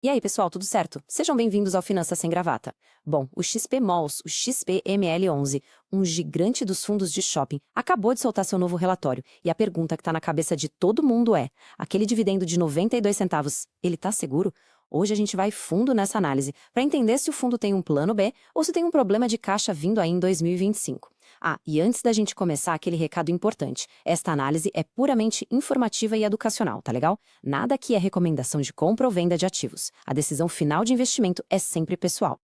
E aí, pessoal, tudo certo? Sejam bem-vindos ao Finanças Sem Gravata. Bom, o XP Malls, o XPML11, um gigante dos fundos de shopping, acabou de soltar seu novo relatório. E a pergunta que está na cabeça de todo mundo é: aquele dividendo de 92 centavos, ele está seguro? Hoje a gente vai fundo nessa análise, para entender se o fundo tem um plano B ou se tem um problema de caixa vindo aí em 2025. Ah, e antes da gente começar, aquele recado importante. Esta análise é puramente informativa e educacional, tá legal? Nada aqui é recomendação de compra ou venda de ativos. A decisão final de investimento é sempre pessoal.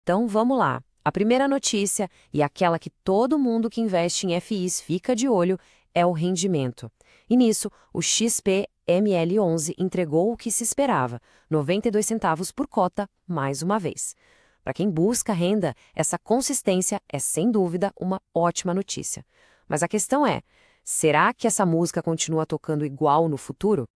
Então vamos lá. A primeira notícia, e aquela que todo mundo que investe em FIs fica de olho, é o rendimento. E nisso, o XPML11 entregou o que se esperava, 92 centavos por cota, mais uma vez. Para quem busca renda, essa consistência é sem dúvida uma ótima notícia. Mas a questão é, será que essa música continua tocando igual no futuro?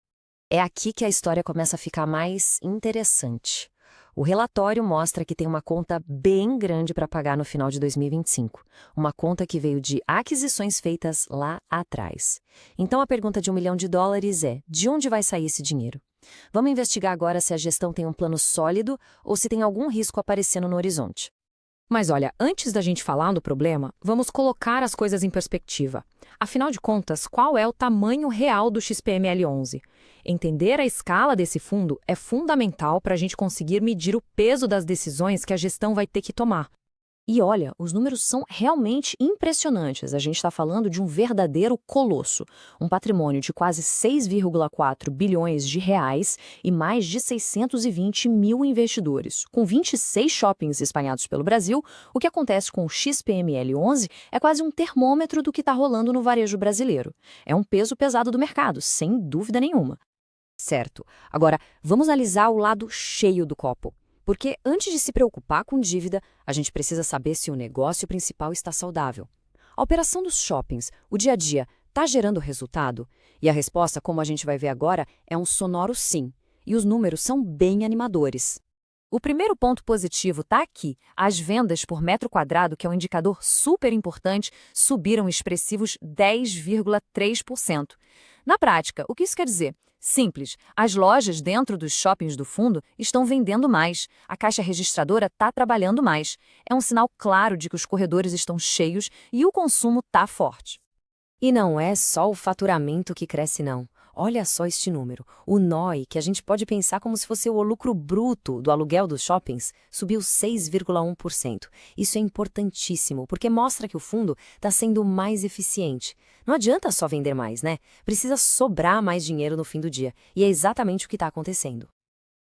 É aqui que a história começa a ficar mais interessante. O relatório mostra que tem uma conta bem grande para pagar no final de 2025. Uma conta que veio de aquisições feitas lá atrás. Então a pergunta de $1 milhão é: de onde vai sair esse dinheiro? Vamos investigar agora se a gestão tem um plano sólido ou se tem algum risco aparecendo no horizonte. Mas olha, antes da gente falar do problema, vamos colocar as coisas em perspectiva. Afinal de contas, qual é o tamanho real do XPML11? Entender a escala desse fundo é fundamental para a gente conseguir medir o peso das decisões que a gestão vai ter que tomar. E olha, os números são realmente impressionantes. A gente está falando de um verdadeiro colosso. Um patrimônio de quase 6,4 bilhões de reais e mais de 620 mil investidores. Com 26 shoppings espalhados pelo Brasil, o que acontece com o XPML11 é quase um termômetro do que está rolando no varejo brasileiro. É um peso pesado do mercado, sem dúvida nenhuma. Certo. Agora, vamos analisar o lado cheio do copo. Porque antes de se preocupar com dívida, a gente precisa saber se o negócio principal está saudável. A operação dos shoppings, o dia a dia, está gerando resultado? E a resposta, como a gente vai ver agora, é um sonoro sim. E os números são bem animadores. O primeiro ponto positivo está aqui. As vendas por metro quadrado, que é um indicador super importante, subiram expressivos 10,3%. Na prática, o que isso quer dizer? Simples, as lojas dentro dos shoppings do fundo estão vendendo mais, a caixa registradora está trabalhando mais. É um sinal claro de que os corredores estão cheios e o consumo está forte. E não é só o faturamento que cresce, não. Olha só este número. O NOI, que a gente pode pensar como se fosse o lucro bruto do aluguel dos shoppings, subiu 6,1%. Isso é importantíssimo, porque mostra que o fundo está sendo mais eficiente. Não adianta só vender mais, né? Precisa sobrar mais dinheiro no fim do dia. E é exatamente o que está acontecendo.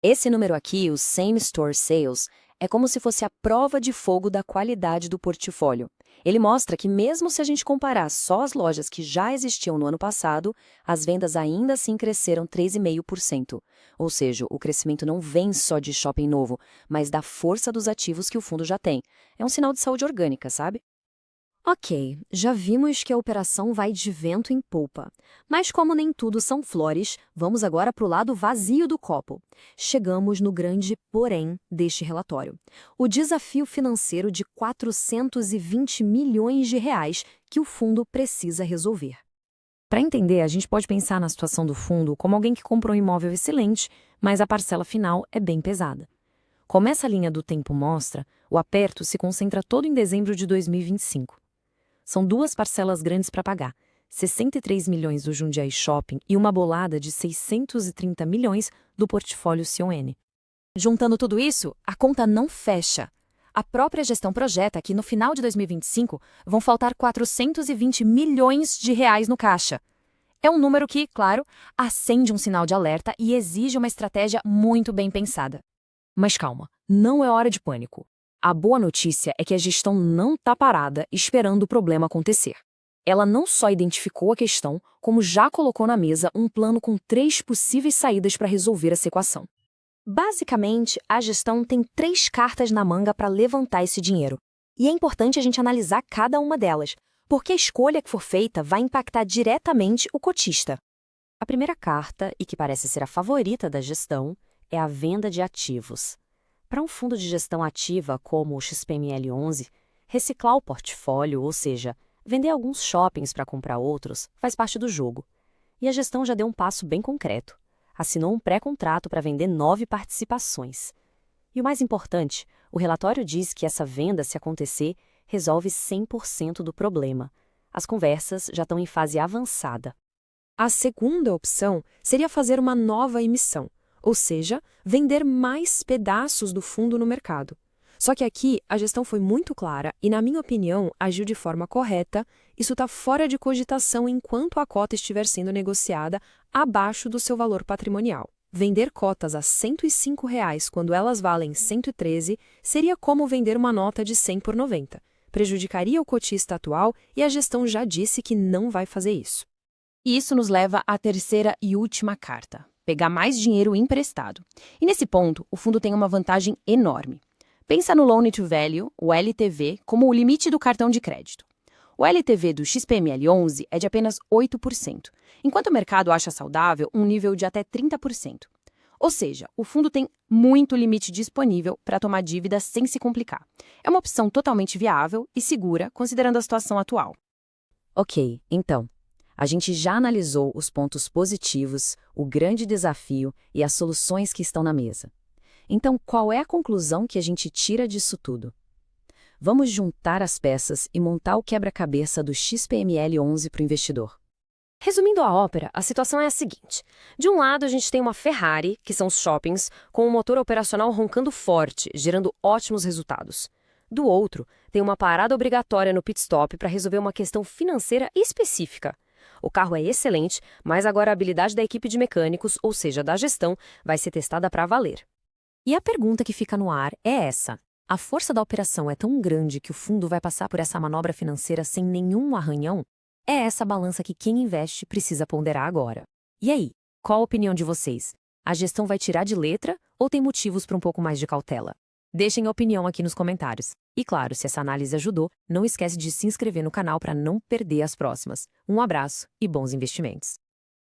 Esse número aqui, o Same Store Sales, é como se fosse a prova de fogo da qualidade do portfólio. Ele mostra que mesmo se a gente comparar só as lojas que já existiam no ano passado, as vendas ainda assim cresceram 3,5%. Ou seja, o crescimento não vem só de shopping novo, mas da força dos ativos que o fundo já tem. É um sinal de saúde orgânica, sabe? Ok, já vimos que a operação vai de vento em polpa. Mas como nem tudo são flores, vamos agora para o lado vazio do copo. Chegamos no grande porém deste relatório. O desafio financeiro de 420 milhões de reais que o fundo precisa resolver. Para entender, a gente pode pensar na situação do fundo como alguém que comprou um imóvel excelente, mas a parcela final é bem pesada. Como essa linha do tempo mostra, o aperto se concentra todo em dezembro de 2025. São duas parcelas grandes para pagar, 63 milhões do Jundiaí Shopping e uma bolada de 630 milhões do portfólio Cion. Juntando tudo isso, a conta não fecha. A própria gestão projeta que no final de 2025 vão faltar 420 milhões de reais no caixa. É um número que, claro, acende um sinal de alerta e exige uma estratégia muito bem pensada. Mas calma, não é hora de pânico. A boa notícia é que a gestão não está parada esperando o problema acontecer. Ela não só identificou a questão, como já colocou na mesa um plano com 3 possíveis saídas para resolver essa equação. Basicamente, a gestão tem 3 cartas na manga para levantar esse dinheiro. E é importante a gente analisar cada uma delas, porque a escolha que for feita vai impactar diretamente o cotista. A primeira carta, e que parece ser a favorita da gestão, é a venda de ativos. Para um fundo de gestão ativa como o XPML11, reciclar o portfólio, ou seja, vender alguns shoppings para comprar outros, faz parte do jogo. E a gestão já deu um passo bem concreto. assinou um pré-contrato para vender 9 participações. E o mais importante, o relatório diz que essa venda, se acontecer, resolve 100% do problema. As conversas já estão em fase avançada. A segunda opção seria fazer uma nova emissão, ou seja, vender mais pedaços do fundo no mercado. Só que aqui a gestão foi muito clara e, na minha opinião, agiu de forma correta. Isso está fora de cogitação enquanto a cota estiver sendo negociada abaixo do seu valor patrimonial. Vender cotas a R$ 105 quando elas valem 113 seria como vender uma nota de 100 por 90. Prejudicaria o cotista atual e a gestão já disse que não vai fazer isso. E isso nos leva à terceira e última carta: pegar mais dinheiro emprestado. E nesse ponto, o fundo tem uma vantagem enorme. Pensa no Loan to Value, o LTV, como o limite do cartão de crédito. O LTV do XPML11 é de apenas 8%, enquanto o mercado acha saudável um nível de até 30%. Ou seja, o fundo tem muito limite disponível para tomar dívida sem se complicar. É uma opção totalmente viável e segura, considerando a situação atual. Ok, então, a gente já analisou os pontos positivos, o grande desafio e as soluções que estão na mesa. Então, qual é a conclusão que a gente tira disso tudo? Vamos juntar as peças e montar o quebra-cabeça do XPML11 para o investidor. Resumindo a ópera, a situação é a seguinte. De um lado, a gente tem uma Ferrari, que são os shoppings, com um motor operacional roncando forte, gerando ótimos resultados. Do outro, tem uma parada obrigatória no pit stop para resolver uma questão financeira específica. O carro é excelente, mas agora a habilidade da equipe de mecânicos, ou seja, da gestão, vai ser testada para valer. E a pergunta que fica no ar é essa. A força da operação é tão grande que o fundo vai passar por essa manobra financeira sem nenhum arranhão? É essa balança que quem investe precisa ponderar agora. E aí, qual a opinião de vocês? A gestão vai tirar de letra ou tem motivos para um pouco mais de cautela? Deixem a opinião aqui nos comentários. E claro, se essa análise ajudou, não esquece de se inscrever no canal para não perder as próximas. Um abraço e bons investimentos!